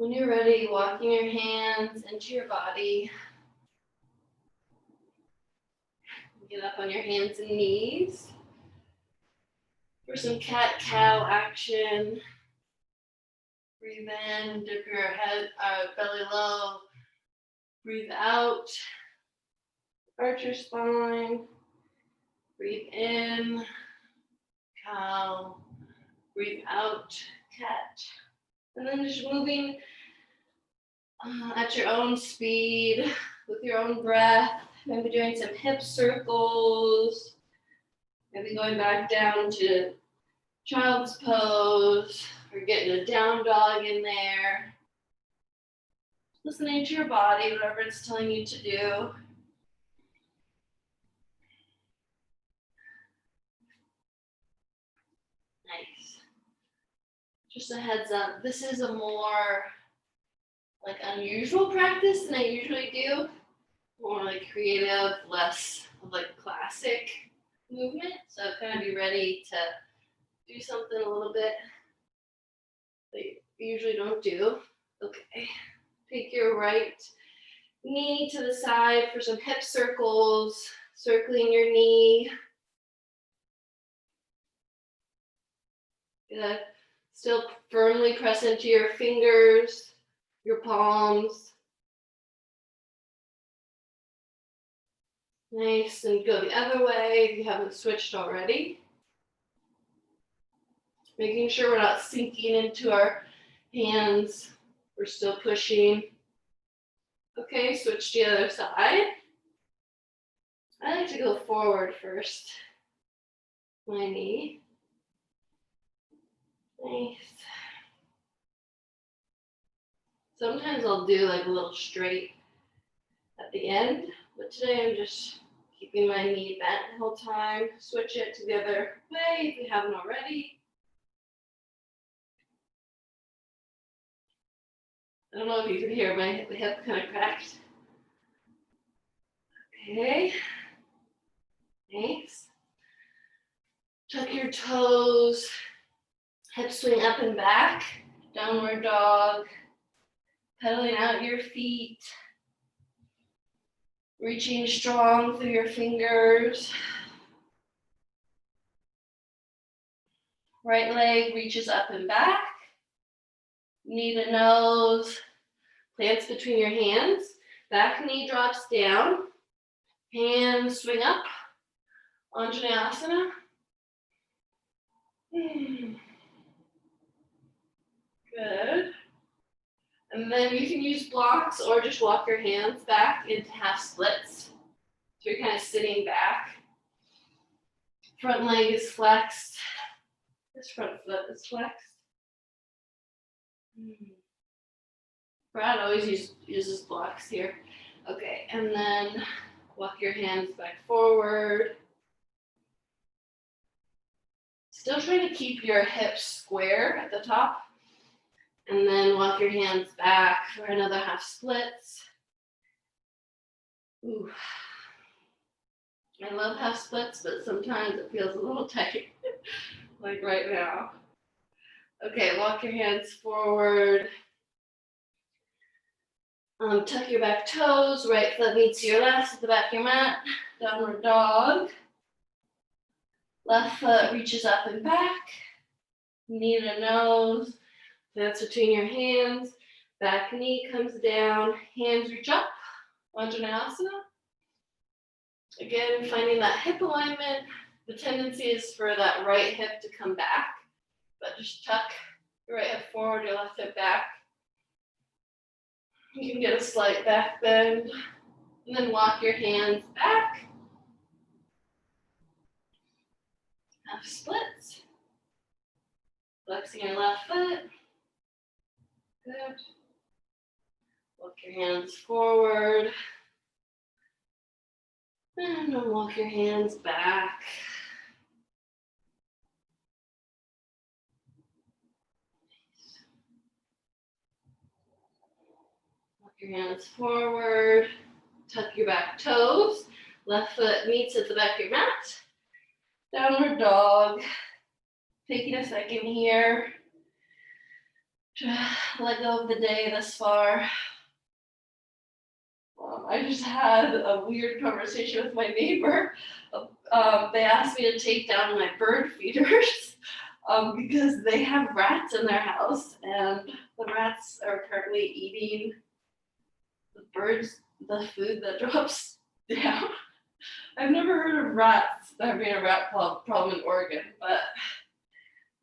When you're ready, walking your hands into your body. Get up on your hands and knees for some cat-cow action. Breathe in, dip your head, belly low. Breathe out, arch your spine. Breathe in, cow. Breathe out, cat. And then just moving at your own speed, with your own breath. Maybe doing some hip circles. Maybe going back down to child's pose, or getting a down dog in there. Listening to your body, whatever it's telling you to do. Nice. Just a heads up, this is a more like unusual practice than I usually do. More like creative, less of like classic movement. So kind of be ready to do something a little bit that you usually don't do. Okay. Take your right knee to the side for some hip circles, circling your knee. Gonna still firmly press into your fingers, your palms. Nice, and go the other way if you haven't switched already. Making sure we're not sinking into our hands. We're still pushing. Okay, switch to the other side. I like to go forward first. My knee. Nice. Sometimes I'll do like a little straight at the end, but today I'm just keeping my knee bent the whole time. Switch it to the other way if you haven't already. I don't know if you can hear my hip kind of cracked. Okay. Nice. Tuck your toes. Hip swing up and back. Downward dog. Pedaling out your feet. Reaching strong through your fingers. Right leg reaches up and back. Knee to nose. Plants between your hands. Back knee drops down. Hands swing up. Anjaneyasana. Good. And then you can use blocks or just walk your hands back into half splits. So you're kind of sitting back. Front leg is flexed. This front foot is flexed. Brad always uses blocks here. Okay, and then walk your hands back forward. Still trying to keep your hips square at the top. And then walk your hands back for another half splits. Ooh. I love half splits, but sometimes it feels a little tight, like right now. Okay, walk your hands forward. Tuck your back toes, right foot meets your left at the back of your mat. Downward dog. Left foot reaches up and back. Knee to nose. That's between your hands. Back knee comes down. Hands reach up. Anjaneyasana. Again, finding that hip alignment. The tendency is for that right hip to come back, but just tuck your right hip forward, your left hip back. You can get a slight back bend, and then walk your hands back. Half splits. Flexing your left foot. Good. Walk your hands forward. And then walk your hands back. Walk your hands forward. Tuck your back toes. Left foot meets at the back of your mat. Downward dog. Taking a second here. let go of the day thus far. I just had a weird conversation with my neighbor. They asked me to take down my bird feeders because they have rats in their house, and the rats are currently eating the birds, the food that drops down. I've never heard of rats, there being a rat problem in Oregon, but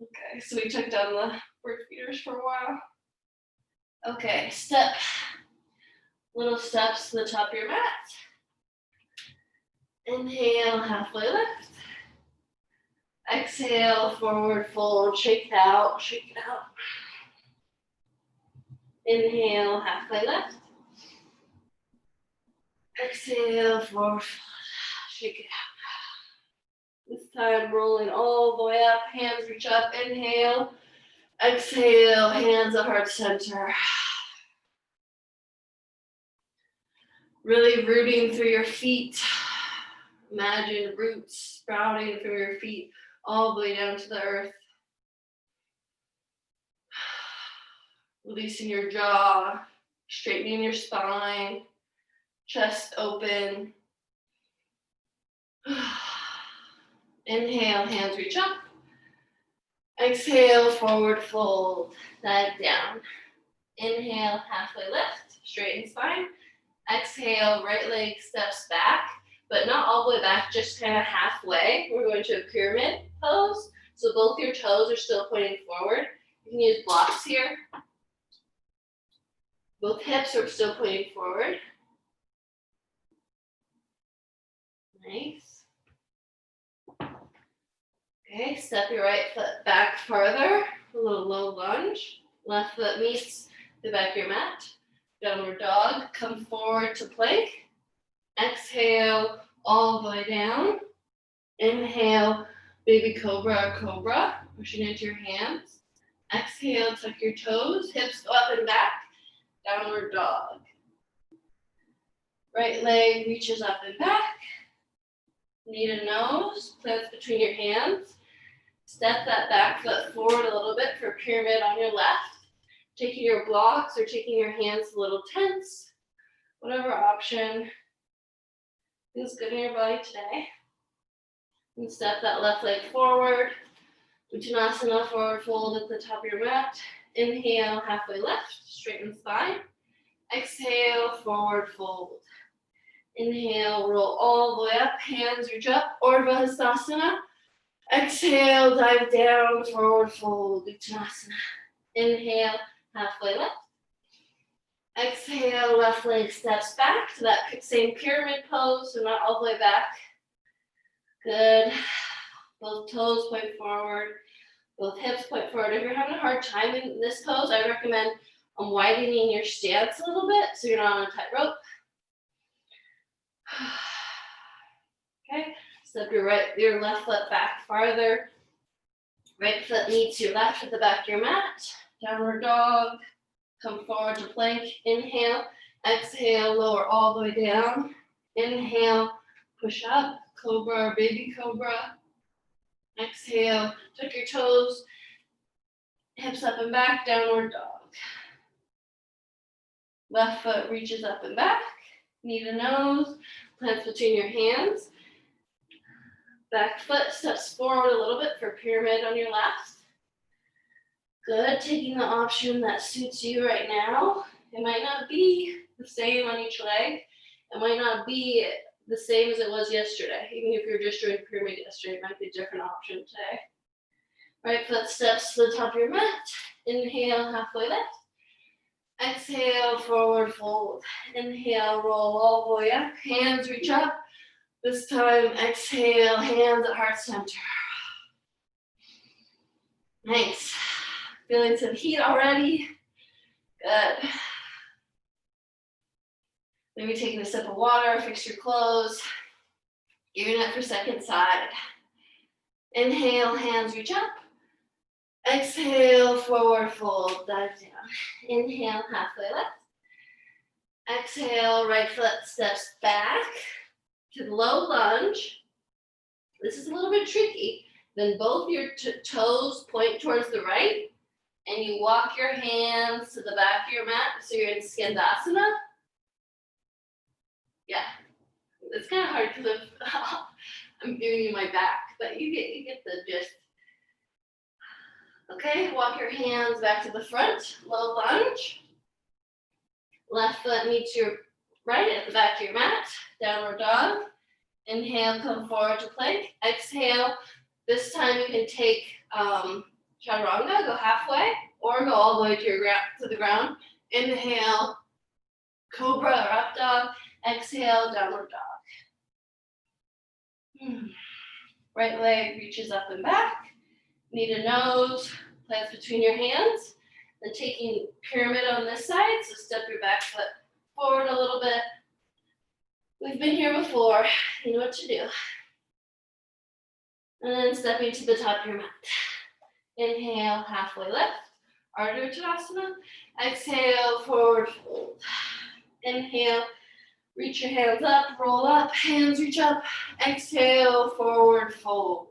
okay, so we took down the bird feeders for a while. Okay, little steps to the top of your mat. Inhale, halfway lift. Exhale, forward fold, shake it out, shake it out. Inhale, halfway lift. Exhale, forward fold, shake it out. This time rolling all the way up, hands reach up, inhale. Exhale, hands at heart center. Really rooting through your feet. Imagine roots sprouting through your feet all the way down to the earth. Releasing your jaw, straightening your spine, chest open. Inhale, hands reach up. Exhale, forward fold, dive down. Inhale, halfway lift, straighten spine. Exhale, right leg steps back, but not all the way back, just kind of halfway. We're going to a pyramid pose. So both your toes are still pointing forward. You can use blocks here. Both hips are still pointing forward. Nice. Okay, step your right foot back farther, a little low lunge. Left foot meets the back of your mat. Downward dog, come forward to plank. Exhale, all the way down. Inhale, baby cobra or cobra, pushing into your hands. Exhale, tuck your toes, hips go up and back. Downward dog. Right leg reaches up and back. Knee to nose, plants between your hands. Step that back foot forward a little bit for pyramid on your left. Taking your blocks or taking your hands a little tense. Whatever option feels good in your body today. And step that left leg forward. Uttanasana, forward fold at the top of your mat. Inhale, halfway lift, straighten spine. Exhale, forward fold. Inhale, roll all the way up, hands reach up, Urdhva Hastasana. Exhale, dive down, forward fold, Uttanasana. Inhale, halfway lift. Exhale, left leg steps back to that same pyramid pose, so not all the way back. Good. Both toes point forward, both hips point forward. If you're having a hard time in this pose, I recommend widening your stance a little bit so you're not on a tightrope. Okay, step your left foot back farther. Right foot meets your left at the back of your mat. Downward dog. Come forward to plank. Inhale. Exhale, lower all the way down. Inhale, push up. Cobra or baby cobra. Exhale, tuck your toes. Hips up and back. Downward dog. Left foot reaches up and back. Knee to nose. Plants between your hands. Back foot steps forward a little bit for pyramid on your left. Good, taking the option that suits you right now. It might not be the same on each leg. It might not be the same as it was yesterday. Even if you're just doing pyramid yesterday, it might be a different option today. Right foot steps to the top of your mat. Inhale, halfway lift. Exhale, forward fold. Inhale, roll all the way up. Hands reach up. This time, exhale, hands at heart center. Nice. Feeling some heat already. Good. Maybe taking a sip of water, fix your clothes. Gearing up for second side. Inhale, hands reach up. Exhale, forward fold, dive down. Inhale, halfway lift. Exhale, right foot steps back to the low lunge. This is a little bit tricky. Then both your toes point towards the right and you walk your hands to the back of your mat, so you're in Skandasana. Yeah, it's kind of hard because I'm giving you my back, but you get the gist. Okay, walk your hands back to the front, low lunge. Left foot meets your right at the back of your mat, downward dog. Inhale, come forward to plank. Exhale, this time you can take chaturanga, go halfway, or go all the way to the ground. Inhale, cobra or up dog. Exhale, downward dog. Right leg reaches up and back. Knee to nose, plants between your hands. Then taking pyramid on this side, so step your back foot forward a little bit. We've been here before, you know what to do. And then stepping to the top of your mat. Inhale, halfway lift, Ardha Uttanasana. Exhale, forward fold. Inhale, reach your hands up, roll up, hands reach up. Exhale, forward fold.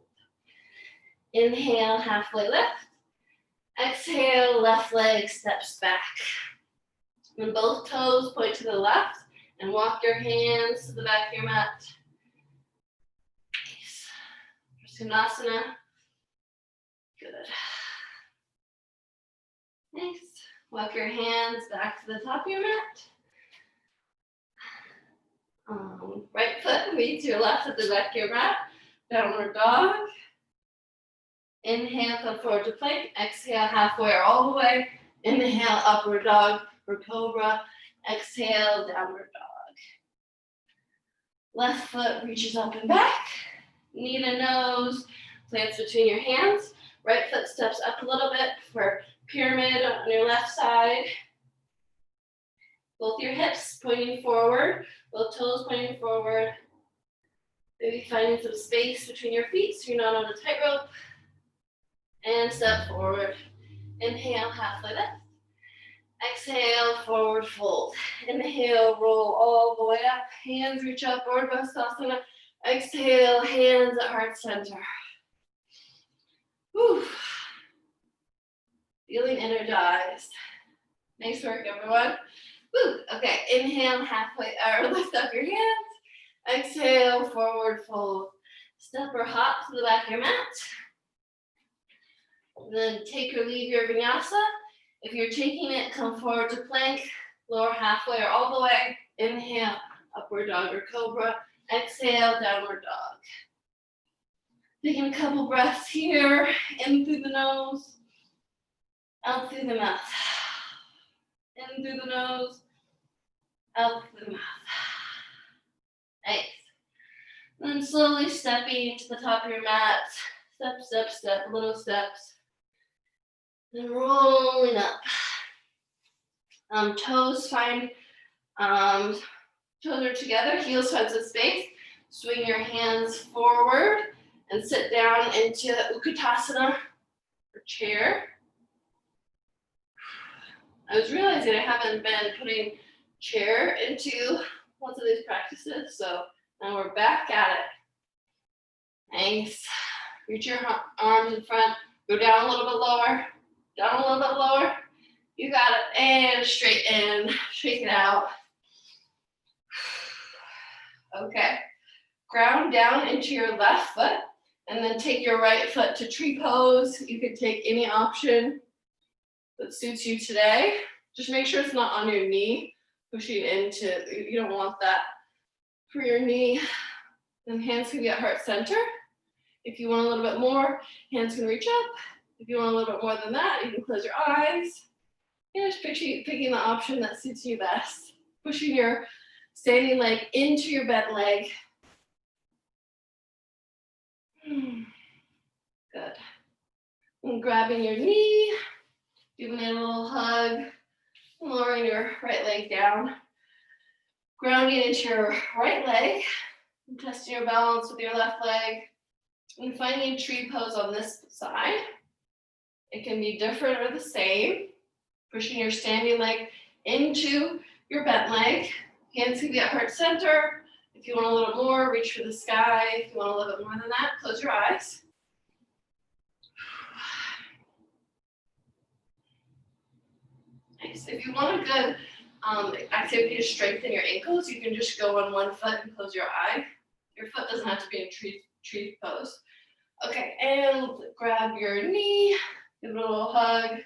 Inhale, halfway lift. Exhale, left leg steps back. And both toes point to the left and walk your hands to the back of your mat. Nice. Prasanasana. Good. Nice. Walk your hands back to the top of your mat. Right foot meets your left at the back of your mat. Downward dog. Inhale, come forward to plank. Exhale, halfway or all the way. Inhale, upward dog or cobra. Exhale, downward dog. Left foot reaches up and back. Knee to nose, plants between your hands. Right foot steps up a little bit for pyramid on your left side. Both your hips pointing forward, both toes pointing forward. Maybe finding some space between your feet so you're not on a tightrope. And step forward. Inhale, halfway lift. Exhale, forward fold. Inhale, roll all the way up. Hands reach up, Urdhva Sthasana. Exhale, hands at heart center. Whew. Feeling energized. Nice work, everyone. Woo. Okay, inhale, halfway, or lift up your hands. Exhale, forward fold. Step or hop to the back of your mat. And then take or leave your vinyasa. If you're taking it, come forward to plank, lower halfway or all the way. Inhale, upward dog or cobra. Exhale, downward dog. Taking a couple breaths here, in through the nose, out through the mouth. In through the nose, out through the mouth. Nice. Then slowly stepping to the top of your mat. Step, step, step, little steps. Then rolling up. Toes find, toes are together, heels find some space. Swing your hands forward and sit down into Utkatasana or chair. I was realizing I haven't been putting chair into lots of these practices, so now we're back at it. Nice. Reach your arms in front, go down a little bit lower. Down a little bit lower. You got it. And straighten. Shake it out. Okay. Ground down into your left foot. And then take your right foot to tree pose. You can take any option that suits you today. Just make sure it's not on your knee. Pushing into, you don't want that for your knee. And hands can be at heart center. If you want a little bit more, hands can reach up. If you want a little bit more than that, you can close your eyes. And just picking the option that suits you best. Pushing your standing leg into your bent leg. Good. And grabbing your knee, giving it a little hug, lowering your right leg down. Grounding into your right leg, and testing your balance with your left leg. And finding tree pose on this side. It can be different or the same. Pushing your standing leg into your bent leg. Hands can be at heart center. If you want a little more, reach for the sky. If you want a little bit more than that, close your eyes. Nice. If you want a good activity to strengthen your ankles, you can just go on one foot and close your eye. Your foot doesn't have to be in tree pose. Okay, and grab your knee, give it a little hug,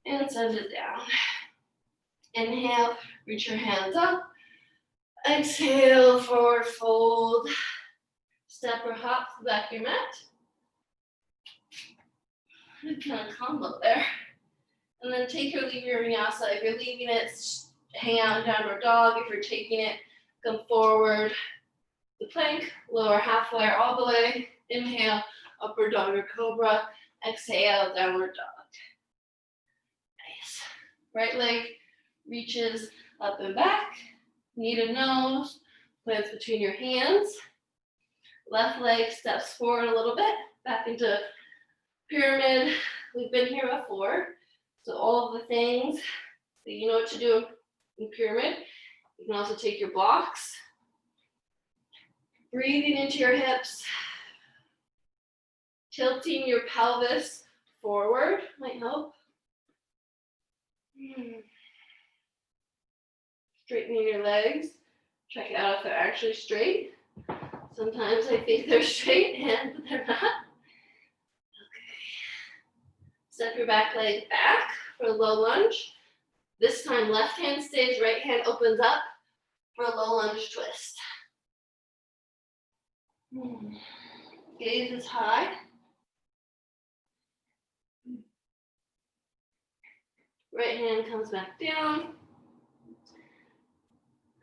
and send it down. Inhale, reach your hands up. Exhale, forward fold. Step or hop to the back of your mat. Kind of combo there. And then take or leave your vinyasa. If you're leaving it, hang out in downward dog. If you're taking it, come forward. The plank, lower halfway or all the way. Inhale, upward dog or cobra. Exhale, downward dog. Nice. Right leg reaches up and back. Knee to nose. Plants between your hands. Left leg steps forward a little bit. Back into pyramid. We've been here before. So all of the things that you know what to do in pyramid. You can also take your blocks. Breathing into your hips. Tilting your pelvis forward might help. Straightening your legs. Check out if they're actually straight. Sometimes I think they're straight and they're not. Okay. Step your back leg back for a low lunge. This time left hand stays, right hand opens up for a low lunge twist. Gaze is high. Right hand comes back down.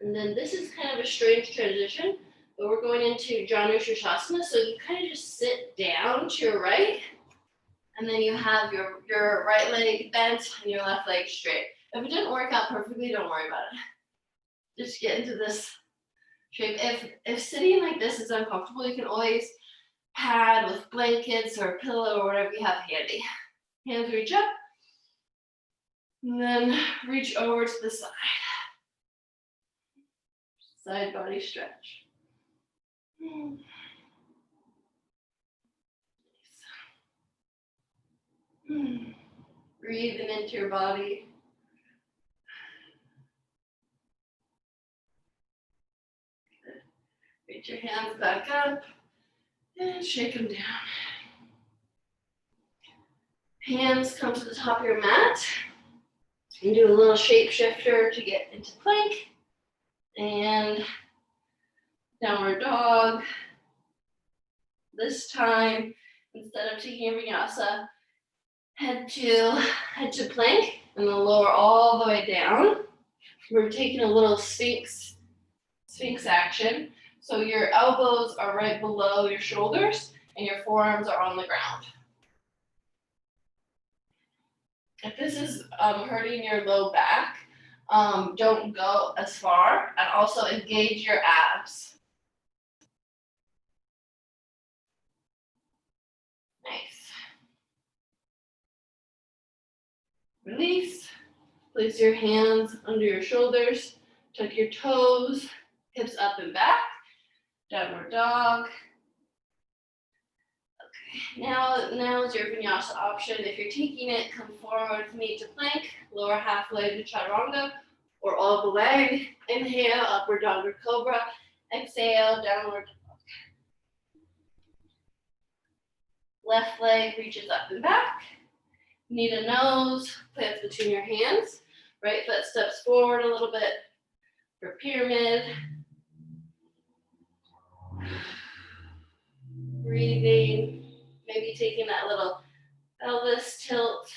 And then this is kind of a strange transition, but we're going into Janu-Shirshasana. So you kind of just sit down to your right, and then you have your right leg bent and your left leg straight. If it didn't work out perfectly, don't worry about it. Just get into this shape. If sitting like this is uncomfortable, you can always pad with blankets or a pillow or whatever you have handy. Hands reach up, and then reach over to the side. Side body stretch. Breathing into your body. Good. Reach your hands back up and shake them down. Hands come to the top of your mat. You do a little shape shifter to get into plank. And downward dog. This time, instead of taking your vinyasa, head to plank and then lower all the way down. We're taking a little sphinx action. So your elbows are right below your shoulders and your forearms are on the ground. If this is hurting your low back, don't go as far, and also engage your abs. Nice. Release. Place your hands under your shoulders. Tuck your toes, hips up and back. Downward dog. Okay, now is your vinyasa option. If you're taking it, come forward with me to plank, lower halfway to chaturanga, or all the way. Inhale, upward dog or cobra. Exhale, downward dog. Left leg reaches up and back. Knee to nose, plants between your hands. Right foot steps forward a little bit for pyramid. Breathing, maybe taking that little pelvis tilt.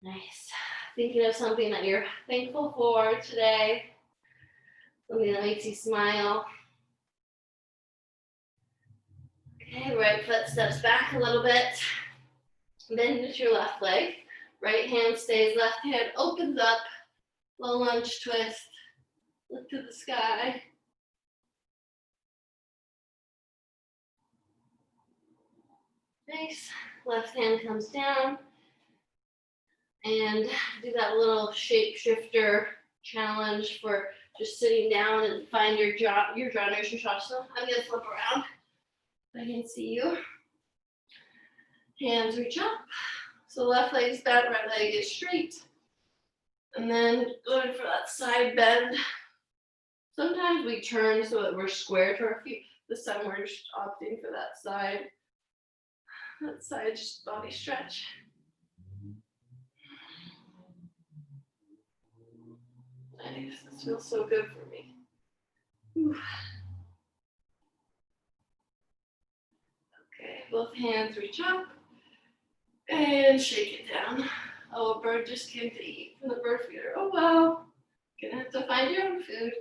Nice. Thinking of something that you're thankful for today. Something that makes you smile. Okay, right foot steps back a little bit. Bend into your left leg. Right hand stays, left hand opens up. Low lunge twist. Look to the sky. Nice. Left hand comes down. And do that little shape shifter challenge for just sitting down and find your Janu-Shirshasana. I'm going to flip around so I can see you. Hands reach up. So left leg's bent, right leg is straight. And then going for that side bend. Sometimes we turn so that we're square to our feet. This time we're just opting for that side just body stretch. Nice, this feels so good for me. Whew. Okay, both hands reach up and shake it down. Oh, a bird just came to eat from the bird feeder. Oh wow, gonna have to find your own food.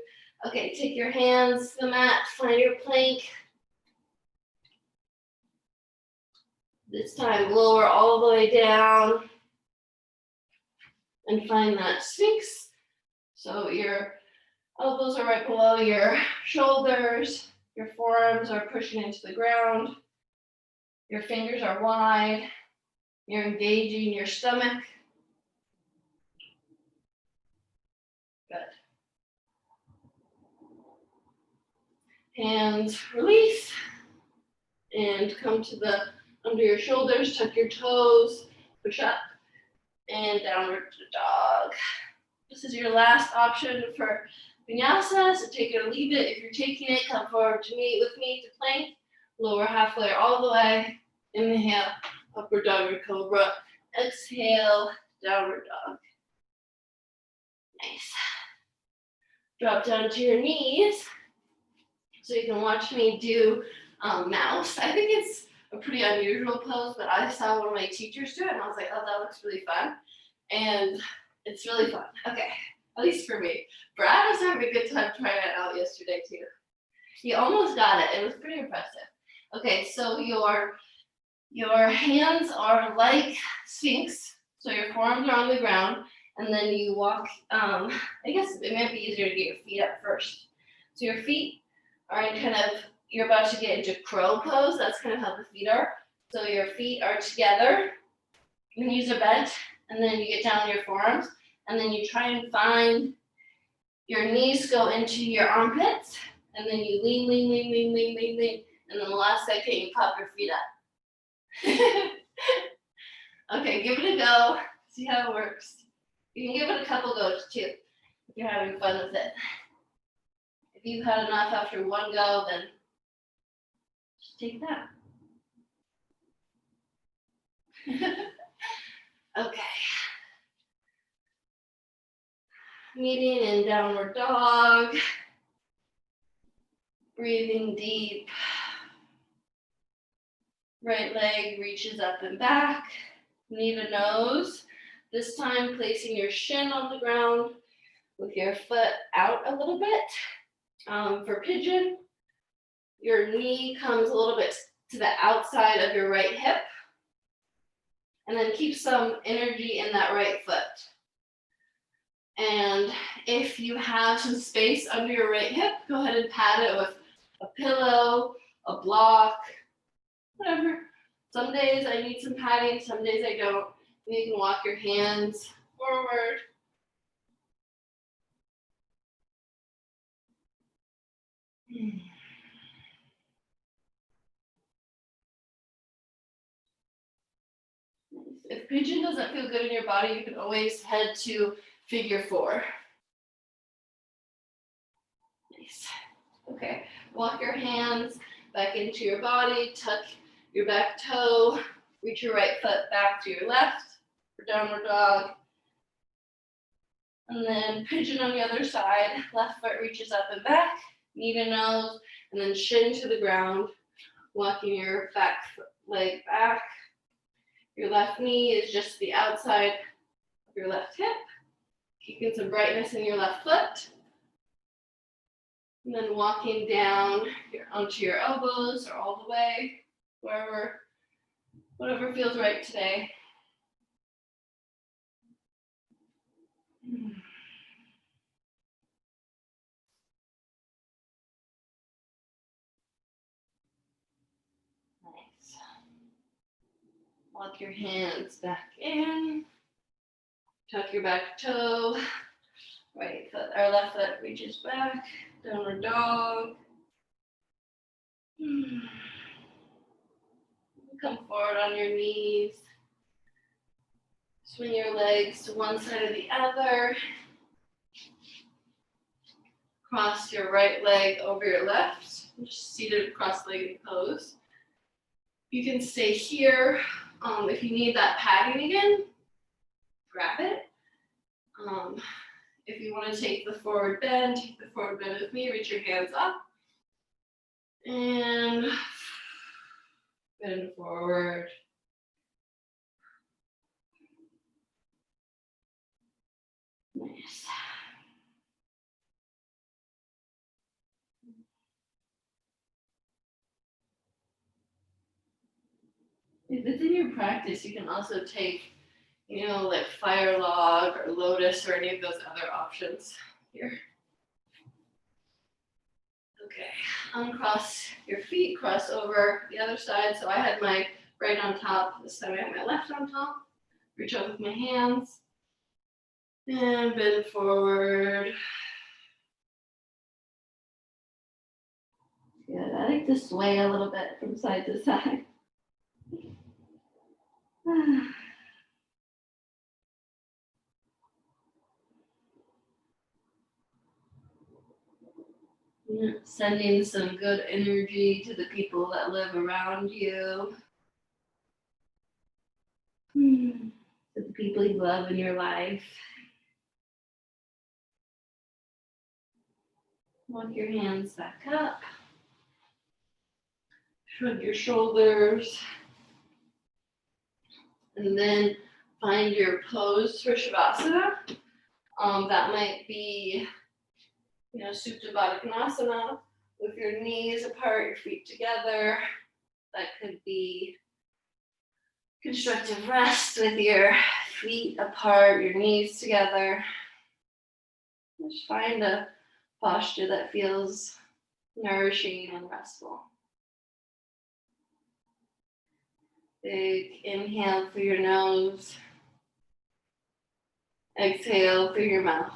Okay, take your hands to the mat, find your plank. This time lower all the way down and find that Sphinx. So your elbows are right below your shoulders, your forearms are pushing into the ground, your fingers are wide, you're engaging your stomach. Good. Hands release and come to the under your shoulders, tuck your toes, push up and downward dog. This is your last option for vinyasa, so take it or leave it. If you're taking it, come forward to me with me to plank. Lower halfway all the way. Inhale, upward dog or cobra. Exhale, downward dog. Nice. Drop down to your knees. So you can watch me do mouse. I think it's a pretty unusual pose, but I saw one of my teachers do it, and I was like, oh, that looks really fun. And it's really fun. Okay, at least for me. Brad was having a good time trying it out yesterday too. He almost got it. It was pretty impressive. Okay, so your hands are like Sphinx. So your forearms are on the ground, and then you walk. I guess it might be easier to get your feet up first. So your feet are in kind of, you're about to get into crow pose. That's kind of how the feet are. So your feet are together. Your knees are bent, and then you get down on your forearms, and then you try and find your knees go into your armpits, and then you lean, and then the last second you pop your feet up. Okay, give it a go. See how it works. You can give it a couple goes too, if you're having fun with it. If you've had enough after one go, then just take that. Okay. Meeting in downward dog. Breathing deep. Right leg reaches up and back. Knee to nose. This time placing your shin on the ground with your foot out a little bit. For pigeon, your knee comes a little bit to the outside of your right hip. And then keep some energy in that right foot. And if you have some space under your right hip, go ahead and pad it with a pillow, a block, whatever. Some days I need some padding, some days I don't. You can walk your hands forward. If pigeon doesn't feel good in your body, you can always head to figure 4. Nice. Okay, walk your hands back into your body, tuck your back toe, reach your right foot back to your left for downward dog. And then pigeon on the other side, left foot reaches up and back, knee to nose, and then shin to the ground, walking your back leg back. Your left knee is just the outside of your left hip, keeping some brightness in your left foot. And then walking down onto your elbows or all the way, whatever feels right today. Nice. Walk your hands back in. Tuck your back toe. Right foot or left foot reaches back. Downward dog. Come forward on your knees. Swing your legs to one side or the other. Cross your right leg over your left. Just seated cross-legged pose. You can stay here. If you need that padding again, grab it. If you want to take the forward bend with me. Reach your hands up. And bend forward. Nice. If it's in your practice, you can also take, like fire log or lotus or any of those other options here. Okay, uncross your feet, cross over the other side. So I had my right on top, this time I have my left on top. Reach up with my hands and bend forward. Good, I like to sway a little bit from side to side. Sending some good energy to the people that live around you. To the people you love in your life. Walk your hands back up. Shrug your shoulders. And then find your pose for Shavasana. That might be, Supta Baddha Konasana with your knees apart, your feet together. That could be constructive rest with your feet apart, your knees together. Just find a posture that feels nourishing and restful. Big inhale through your nose. Exhale through your mouth.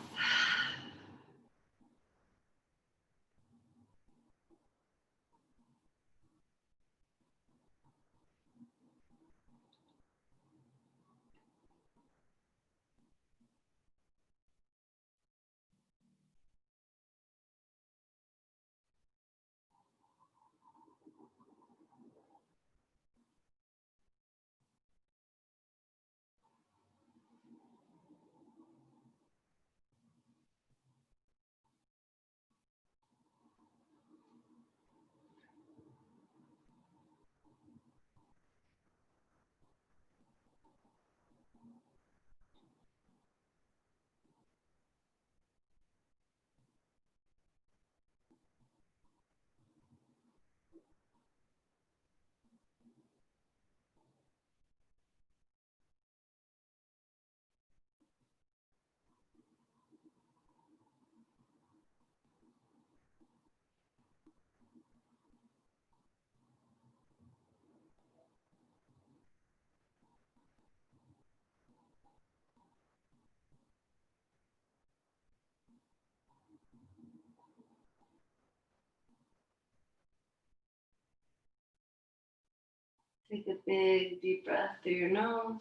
Take a big deep breath through your nose.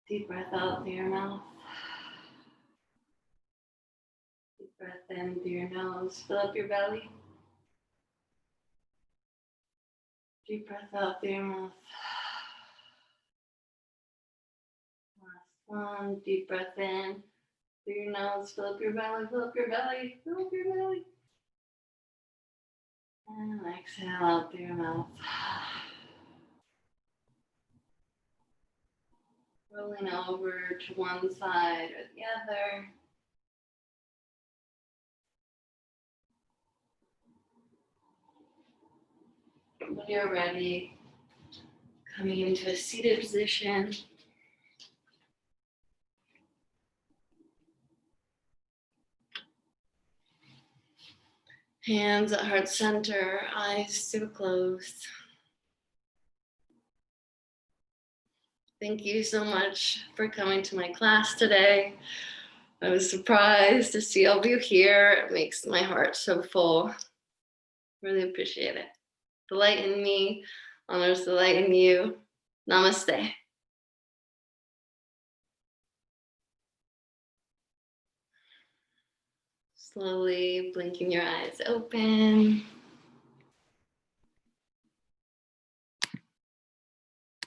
Deep breath out through your mouth. Deep breath in through your nose. Fill up your belly. Deep breath out through your mouth. Last one. Deep breath in through your nose. Fill up your belly. Fill up your belly. Fill up your belly. And exhale out through your mouth. Rolling over to one side or the other. When you're ready, coming into a seated position. Hands at heart center, eyes still closed. Thank you so much for coming to my class today. I was surprised to see all of you here. It makes my heart so full. Really appreciate it. The light in me honors the light in you. Namaste. Slowly blinking your eyes open.